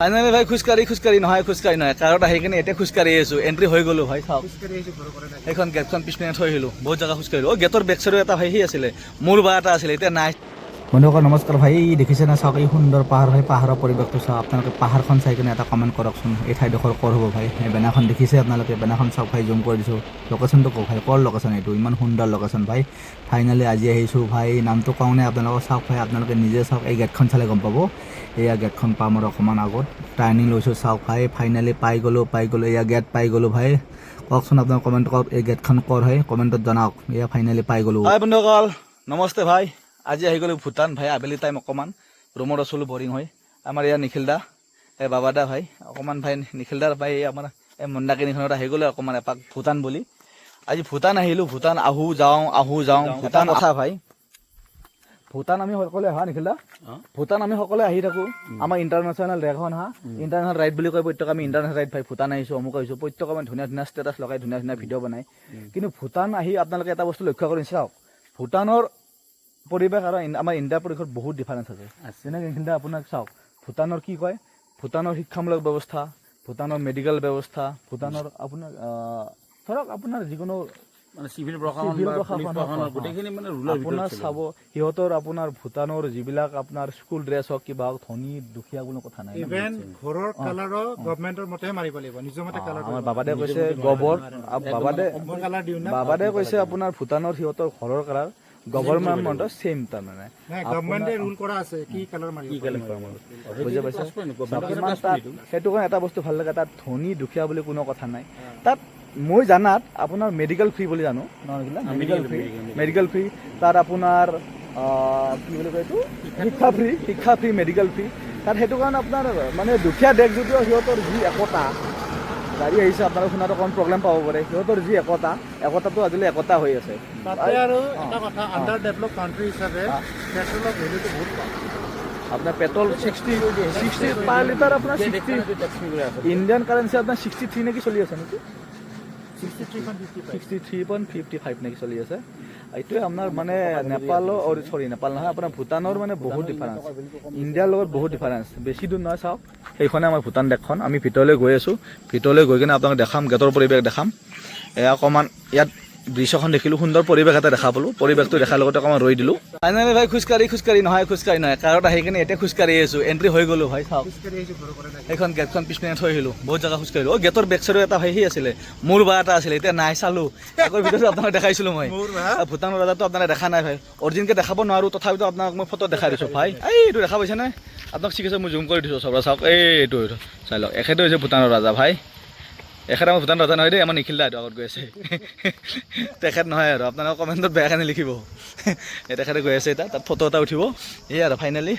finally ভাই খোজকাঢ়ি নহয় কাৰত আহি কিনে এতিয়া খোজকাঢ়ি আছো এণ্ট্ৰি হৈ গলো ভাই চাওক সেইখন গেটখন পিছপিনে থৈ আহিলো বহুত জেগা খোজকাঢ়িলো গেটৰ বেক চাইডৰ এটা ভাই আছিলে মোৰ বা এটা আছিলে এতিয়া নাই বন্ধুসকল নমস্কাৰ ভাই দেখিছে না চাওক এই সুন্দৰ পাহাৰ হয় পাহাৰৰ পৰিৱেশটো চাওক আপোনালোকে পাহাৰখন চাই কিনে এটা কমেণ্ট কৰকচোন এই ঠাইডোখৰ ক'ৰ হ'ব ভাই এই বেনাখন দেখিছে আপোনালোকে বেনাখন চাওক ভাই জুম কৰি দিছোঁ লোকেশ্যনটো কওক ভাই ক'ৰ লোকেশ্যন এইটো ইমান সুন্দৰ লোকেশ্যন ভাই ফাইনেলি আজি আহিছোঁ ভাই নামটো কওঁনে আপোনালোকক চাওক ভাই আপোনালোকে নিজে চাওক এই গেটখন চালে গম পাব এয়া গেটখন পাম আৰু অকণমান আগত টাৰ্ণিং লৈছোঁ চাওক ভাই ফাইনেলি পাই গ'লোঁ এয়া গেট পাই গ'লোঁ ভাই কওকচোন আপোনাৰ কমেণ্ট কৰক এই গেটখন ক'ৰ হয় কমেণ্টত জনাওক এয়া ফাইনেলি পাই গ'লোঁ ভাই বন্ধুসকল নমস্তে ভাই আজি আহি গ'লো ভূটান ভাই আবেলি টাইম অকণমান ৰুমত আছিলোঁ বৰিং হৈ আমাৰ ইয়াৰ নিখিল দা এই বাবা দা ভাই অকণমান ভাই নিখিল দাৰ ভাই আমাৰ এই মন্দাকিনিখনত আহি গ'লে অকণমান এপাক ভূটান বুলি আজি ভূটান আহিলোঁ ভূটান আহোঁ যাওঁ ভূটান কথা ভাই ভূটান আমি সকলোৱে আহা নিখিল দা ভূটান আমি সকলোৱে আহি থাকোঁ আমাৰ ইণ্টাৰনেশ্যনেল ৰেখন হা ইণ্টাৰনেশ্যনেল ৰাইড বুলি কয় প্ৰত্যেক আমি ইণ্টাৰনেশ্যনেল ৰাইড ভাই ভূটান আহিছোঁ অমুক আহিছোঁ প্ৰত্যেক আমি ধুনীয়া ধুনীয়া ষ্টেটাছ লগাই ধুনীয়া ধুনীয়া ভিডিঅ' বনাই কিন্তু ভূটান আহি আপোনালোকে এটা বস্তু লক্ষ্য কৰি চাওক ভূটানৰ পৰিৱেশ আৰু আমাৰ ইণ্ডিয়াৰ পৰিৱেশত বহুত ডিফাৰেঞ্চ আছে যেনেকৈ এইখিনিতে আপোনাক চাওক ভূটানৰ কি কয় ভূটানৰ শিক্ষামূলক ব্যৱস্থা ভূটানৰ মেডিকেল ব্যৱস্থা ভূটানৰ আপোনাৰ ধৰক আপোনাৰ যিকোনো মানে চিভিল প্ৰশাসন গোটেইখিনি মানে আপোনাৰ চাব সিহঁতৰ আপোনাৰ ভূটানৰ যিবিলাক আপোনাৰ স্কুল ড্ৰেছ হওক কিবা হওক ধনী দুখীয়া কোনো কথা নাই ইভেন ঘৰৰ কালাৰো গভৰ্ণমেণ্টৰ মতে মাৰিব লাগিব নিজৰ মতে কালাৰ আমাৰ বাবাদে কৈছে গোবৰ বাবাদে কৈছে আপোনাৰ ভূটানৰ সিহঁতৰ ঘৰৰ কালাৰ গভৰ্ণমেণ্ট ছেম তাৰমানে গভৰ্ণমেণ্টে ৰুল কৰা আছে কি কালাৰ মাৰিব বুজি পাইছে সেইটো কাৰণে এটা বস্তু ভাল লাগে তাত ধনী দুখীয়া বুলি কোনো কথা নাই তাত মই জানাত আপোনাৰ মেডিকেল ফ্ৰী বুলি জানো মেডিকেল ফ্ৰী তাত আপোনাৰ কি বুলি কয় এইটো শিক্ষা ফ্ৰী মেডিকেল ফ্ৰী তাত সেইটো কাৰণে আপোনাৰ মানে দুখীয়া দেশ যদিও সিহঁতৰ যি একতা গাড়ী আহিছে আপোনালোকে শুনাটো অকণ প্ৰব্লেম পাব পাৰে সিহঁতৰ যি একতাটো আজিলৈ একতা হৈ আছে তাতে আৰু এটা কথা আণ্ডাৰ ডেভেলপ কাণ্ট্ৰি হিচাপে পেট্ৰলৰ ভেলুটো বহুত কম আপোনাৰ পেট্ৰল 60 পাৰ লিটাৰ আপোনাৰ 60 ইণ্ডিয়ান কাৰেঞ্চি আপোনাৰ 63 নেকি চলি আছে নেকি 63.55 নেকি চলি আছে এইটোৱে আপোনাৰ মানে নেপাল নহয় আপোনাৰ ভূটানৰ মানে বহুত ডিফাৰেঞ্চ ইণ্ডিয়াৰ লগত বহুত ডিফাৰেঞ্চ বেছি দূৰ নহয় চাওক সেইখনে আমাৰ ভূটান দেশখন আমি ভিতৰলৈ গৈ আছোঁ ভিতৰলৈ গৈ কিনে আপোনাক দেখাম গেটৰ পৰিৱেশ দেখাম এয়া অকণমান ইয়াত ব্ৰিজ এখন দেখিলোঁ সুন্দৰ পৰিৱেশ এটা দেখা পালোঁ পৰিৱেশটো দেখাৰ লগতে অকণমান ৰৈ দিলোঁ ফাইনেলি ভাই খোজকাঢ়ি নহয় কাৰত আহি কিনে এতিয়া খোজকাঢ়ি আছোঁ এণ্ট্ৰি হৈ গ'লোঁ ভাই চাওক সেইখন গেটখন পিছপিনে থৈ আহিলোঁ বহুত জেগা খোজকাঢ়িলোঁ গেটৰ বেক চাইডৰ এটা ভাই আছিলে মোৰ বা এটা আছিলে এতিয়া নাই চালোঁ আগৰ ভিডিঅ'টো আপোনাক দেখাইছিলোঁ মই ভূটানৰ ৰাজাটো আপোনাক দেখা নাই ভাই অৰিজিনকৈ দেখাব নোৱাৰোঁ তথাপিতো আপোনাক মই ফটো দেখাই দিছোঁ ভাই এইটো দেখা পাইছেনে আপোনাক ঠিক আছে মই জুম কৰি দিছোঁ চবৰা চাওক এইটো চাই লওক এখেতে হৈছে ভূটানৰ ৰাজা ভাই এখেত আমাৰ ভূটান ৰজা নহয় দেই আমাৰ নিখিল দা আগত গৈ আছে তেখেত নহয় আৰু আপোনালোকৰ কমেণ্টত বেয়া কাৰণে লিখিব তেখেতে গৈ আছে এতিয়া তাত ফটো এটা উঠিব এই আৰু ফাইনেলি